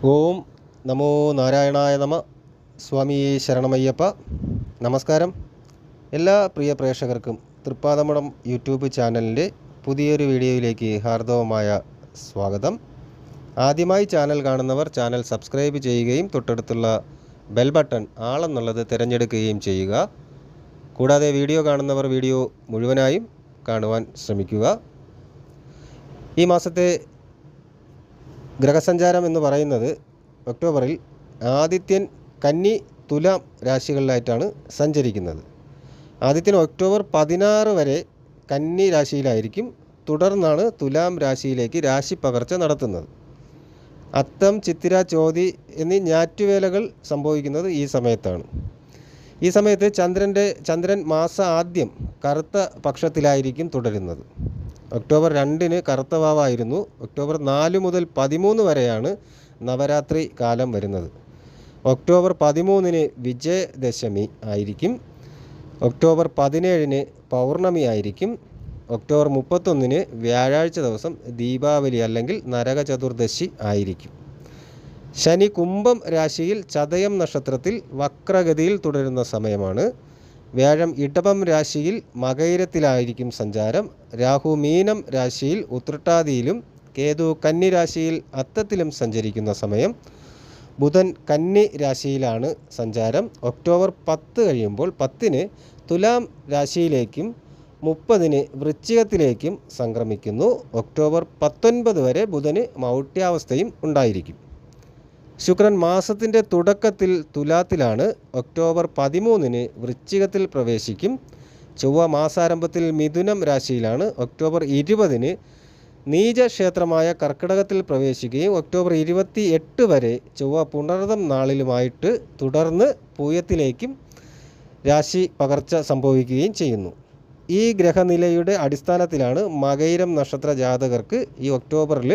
ഓം നമോ നാരായണായ നമ. സ്വാമി ശരണമയ്യപ്പ. നമസ്കാരം. എല്ലാ പ്രിയ പ്രേക്ഷകർക്കും തൃപ്പാദമഠം യൂട്യൂബ് ചാനലിൻ്റെ പുതിയൊരു വീഡിയോയിലേക്ക് ഹാർദവമായ സ്വാഗതം. ആദ്യമായി ചാനൽ കാണുന്നവർ ചാനൽ സബ്സ്ക്രൈബ് ചെയ്യുകയും തൊട്ടടുത്തുള്ള ബെൽ ബട്ടൺ ആളെന്നുള്ളത് തിരഞ്ഞെടുക്കുകയും ചെയ്യുക. കൂടാതെ വീഡിയോ കാണുന്നവർ വീഡിയോ മുഴുവനായും കാണുവാൻ ശ്രമിക്കുക. ഈ മാസത്തെ ഗ്രഹസഞ്ചാരം എന്ന് പറയുന്നത് ഒക്ടോബറിൽ ആദിത്യൻ കന്നി തുലാം രാശികളിലായിട്ടാണ് സഞ്ചരിക്കുന്നത്. ആദിത്യൻ ഒക്ടോബർ 16 വരെ കന്നി രാശിയിലായിരിക്കും. തുടർന്നാണ് തുലാം രാശിയിലേക്ക് രാശി പകർച്ച നടത്തുന്നത്. അത്തം, ചിത്തിര, ചോതി എന്നീ ഞാറ്റുവേലകൾ സംഭവിക്കുന്നത് ഈ സമയത്താണ്. ഈ സമയത്ത് ചന്ദ്രൻ ആദ്യം കറുത്ത പക്ഷത്തിലായിരിക്കും തുടരുന്നത്. ഒക്ടോബർ 2 കറുത്ത വാവായിരുന്നു. ഒക്ടോബർ 4 മുതൽ 13 വരെയാണ് നവരാത്രി കാലം വരുന്നത്. ഒക്ടോബർ 13 വിജയദശമി ആയിരിക്കും. ഒക്ടോബർ 17 പൗർണമി ആയിരിക്കും. ഒക്ടോബർ 31 വ്യാഴാഴ്ച ദിവസം ദീപാവലി അല്ലെങ്കിൽ നരക ചതുർദശി ആയിരിക്കും. ശനി കുംഭം രാശിയിൽ ചതയം നക്ഷത്രത്തിൽ വക്രഗതിയിൽ തുടരുന്ന സമയമാണ്. വ്യാഴം ഇടവം രാശിയിൽ മകയിരത്തിലായിരിക്കും സഞ്ചാരം. രാഹു മീനം രാശിയിൽ ഉത്രട്ടാതിയിലും കേതു കന്നി രാശിയിൽ അത്തത്തിലും സഞ്ചരിക്കുന്ന സമയം. ബുധൻ കന്നി രാശിയിലാണ് സഞ്ചാരം. ഒക്ടോബർ 10 കഴിയുമ്പോൾ 10 തുലാം രാശിയിലേക്കും 30 വൃശ്ചികത്തിലേക്കും സംക്രമിക്കുന്നു. ഒക്ടോബർ 19 വരെ ബുധന് മൗഢ്യാവസ്ഥയും ഉണ്ടായിരിക്കും. ശുക്രൻ മാസത്തിൻ്റെ തുടക്കത്തിൽ തുലാത്തിലാണ്. ഒക്ടോബർ 13 വൃശ്ചികത്തിൽ പ്രവേശിക്കും. ചൊവ്വ മാസാരംഭത്തിൽ മിഥുനം രാശിയിലാണ്. ഒക്ടോബർ 20 നീചക്ഷേത്രമായ കർക്കിടകത്തിൽ പ്രവേശിക്കുകയും ഒക്ടോബർ 28 വരെ ചൊവ്വ പുണർതം നാളിലുമായിട്ട് തുടർന്ന് പൂയത്തിലേക്കും രാശി പകർച്ച സംഭവിക്കുകയും ചെയ്യുന്നു. ഈ ഗ്രഹനിലയുടെ അടിസ്ഥാനത്തിലാണ് മകയിരം നക്ഷത്ര ജാതകർക്ക് ഈ ഒക്ടോബറിൽ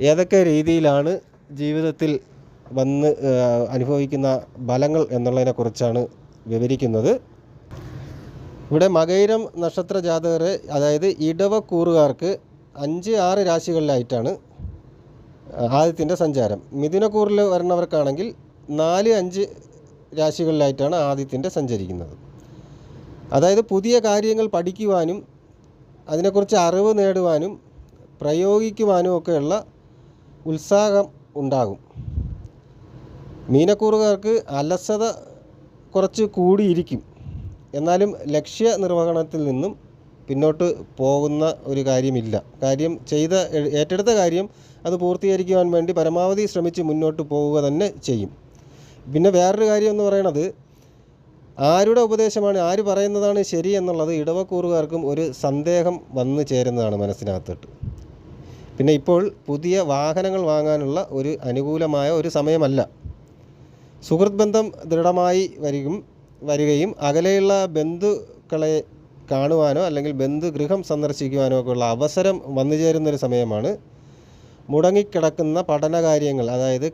ഏതൊക്കെ രീതിയിലാണ് ജീവിതത്തിൽ വന്ന് അനുഭവിക്കുന്ന ഫലങ്ങൾ എന്നുള്ളതിനെക്കുറിച്ചാണ് വിവരിക്കുന്നത്. ഇവിടെ മകയിരം നക്ഷത്ര ജാതകരെ, അതായത് ഇടവക്കൂറുകാർക്ക് 5-6 രാശികളിലായിട്ടാണ് ആദിത്യൻ്റെ സഞ്ചാരം. മിഥുനക്കൂറിൽ വരുന്നവർക്കാണെങ്കിൽ 4-5 രാശികളിലായിട്ടാണ് ആദിത്യൻ്റെ സഞ്ചരിക്കുന്നത്. അതായത് പുതിയ കാര്യങ്ങൾ പഠിക്കുവാനും അതിനെക്കുറിച്ച് അറിവ് നേടുവാനും പ്രയോഗിക്കുവാനും ഒക്കെയുള്ള ഉത്സാഹം ഉണ്ടാകും. മീനക്കൂറുകാർക്ക് അലസത കുറച്ച് കൂടിയിരിക്കും. എന്നാലും ലക്ഷ്യ നിർവഹണത്തിൽ നിന്നും പിന്നോട്ട് പോകുന്ന ഒരു കാര്യമില്ല. ഏറ്റെടുത്ത കാര്യം അത് പൂർത്തീകരിക്കുവാൻ വേണ്ടി പരമാവധി ശ്രമിച്ച് മുന്നോട്ട് പോവുക തന്നെ ചെയ്യും. പിന്നെ വേറൊരു കാര്യം എന്ന് പറയുന്നത്, ആരുടെ ഉപദേശമാണ്, ആര് പറയുന്നതാണ് ശരി എന്നുള്ളത് ഇടവക്കൂറുകാർക്കും ഒരു സന്ദേഹം വന്നു ചേരുന്നതാണ് മനസ്സിനകത്തോട്ട്. പിന്നെ ഇപ്പോൾ പുതിയ വാഹനങ്ങൾ വാങ്ങാനുള്ള ഒരു അനുകൂലമായ ഒരു സമയമല്ല. സുഹൃത്ത് ബന്ധം ദൃഢമായി വരികയും അകലെയുള്ള ബന്ധുക്കളെ കാണുവാനോ അല്ലെങ്കിൽ ബന്ധുഗൃഹം സന്ദർശിക്കുവാനോ ഒക്കെ ഉള്ള അവസരം വന്നു ചേരുന്നൊരു സമയമാണ്. മുടങ്ങിക്കിടക്കുന്ന പഠനകാര്യങ്ങൾ, അതായത്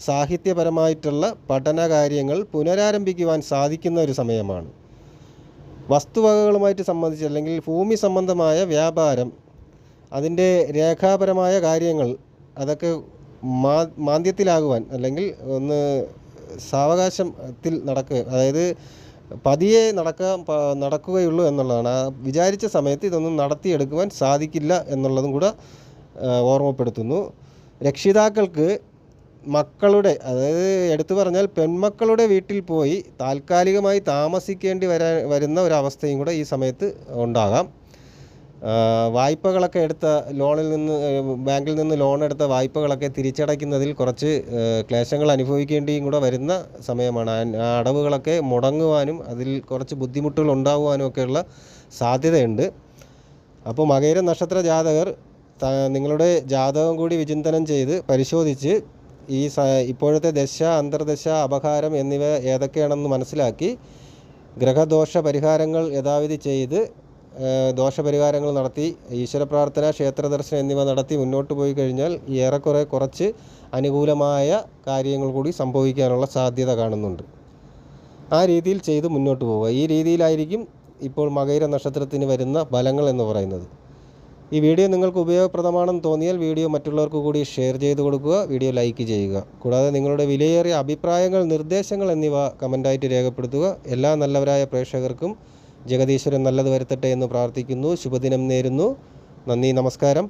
സാഹിത്യപരമായിട്ടുള്ള പഠനകാര്യങ്ങൾ പുനരാരംഭിക്കുവാൻ സാധിക്കുന്ന ഒരു സമയമാണ്. വസ്തുവകകളുമായിട്ട് സംബന്ധിച്ച് അല്ലെങ്കിൽ ഭൂമി സംബന്ധമായ വ്യാപാരം, അതിൻ്റെ രേഖാപരമായ കാര്യങ്ങൾ അതൊക്കെ മാന്ദ്യത്തിലാകുവാൻ അല്ലെങ്കിൽ ഒന്ന് സാവകാശത്തിൽ അതായത് പതിയെ നടക്കുകയുള്ളൂ എന്നുള്ളതാണ്. വിചാരിച്ച സമയത്ത് ഇതൊന്നും നടത്തിയെടുക്കുവാൻ സാധിക്കില്ല എന്നുള്ളതും കൂടെ ഓർമ്മപ്പെടുത്തുന്നു. രക്ഷിതാക്കൾക്ക് മക്കളുടെ, അതായത് എടുത്തു പറഞ്ഞാൽ പെൺമക്കളുടെ വീട്ടിൽ പോയി താൽക്കാലികമായി താമസിക്കേണ്ടി വരുന്ന ഒരവസ്ഥയും കൂടെ ഈ സമയത്ത് ഉണ്ടാകാം. വായ്പകളൊക്കെ ബാങ്കിൽ നിന്ന് ലോൺ എടുത്ത വായ്പകളൊക്കെ തിരിച്ചടയ്ക്കുന്നതിൽ കുറച്ച് ക്ലേശങ്ങൾ അനുഭവിക്കേണ്ടിയും കൂടെ വരുന്ന സമയമാണ്. ആ അടവുകളൊക്കെ മുടങ്ങുവാനും അതിൽ കുറച്ച് ബുദ്ധിമുട്ടുകൾ ഉണ്ടാകുവാനും ഒക്കെയുള്ള സാധ്യതയുണ്ട്. അപ്പോൾ മകയിര നക്ഷത്ര ജാതകർ നിങ്ങളുടെ ജാതകം കൂടി വിചിന്തനം ചെയ്ത് പരിശോധിച്ച് ഇപ്പോഴത്തെ ദശ, അന്തർദശ, അപഹാരം എന്നിവ ഏതൊക്കെയാണെന്ന് മനസ്സിലാക്കി ഗ്രഹദോഷ പരിഹാരങ്ങൾ യഥാവിധി ചെയ്ത് ദോഷപരിഹാരങ്ങൾ നടത്തി ഈശ്വരപ്രാർത്ഥന, ക്ഷേത്രദർശനം എന്നിവ നടത്തി മുന്നോട്ട് പോയി കഴിഞ്ഞാൽ കുറച്ച് അനുകൂലമായ കാര്യങ്ങൾ കൂടി സംഭവിക്കാനുള്ള സാധ്യത കാണുന്നുണ്ട്. ആ രീതിയിൽ ചെയ്ത് മുന്നോട്ട് പോവുക. ഈ രീതിയിലായിരിക്കും ഇപ്പോൾ മകയിര നക്ഷത്രത്തിന് വരുന്ന ഫലങ്ങൾ എന്ന് പറയുന്നത്. ഈ വീഡിയോ നിങ്ങൾക്ക് ഉപയോഗപ്രദമാണെന്ന് തോന്നിയാൽ വീഡിയോ മറ്റുള്ളവർക്ക് കൂടി ഷെയർ ചെയ്ത് കൊടുക്കുക, വീഡിയോ ലൈക്ക് ചെയ്യുക. കൂടാതെ നിങ്ങളുടെ വിലയേറിയ അഭിപ്രായങ്ങൾ, നിർദ്ദേശങ്ങൾ എന്നിവ കമൻ്റായിട്ട് രേഖപ്പെടുത്തുക. എല്ലാ നല്ലവരായ പ്രേക്ഷകർക്കും ജഗദീശ്വരൻ നല്ലത് വരുത്തട്ടെ എന്ന് പ്രാർത്ഥിക്കുന്നു. ശുഭദിനം നേരുന്നു. നന്ദി, നമസ്കാരം.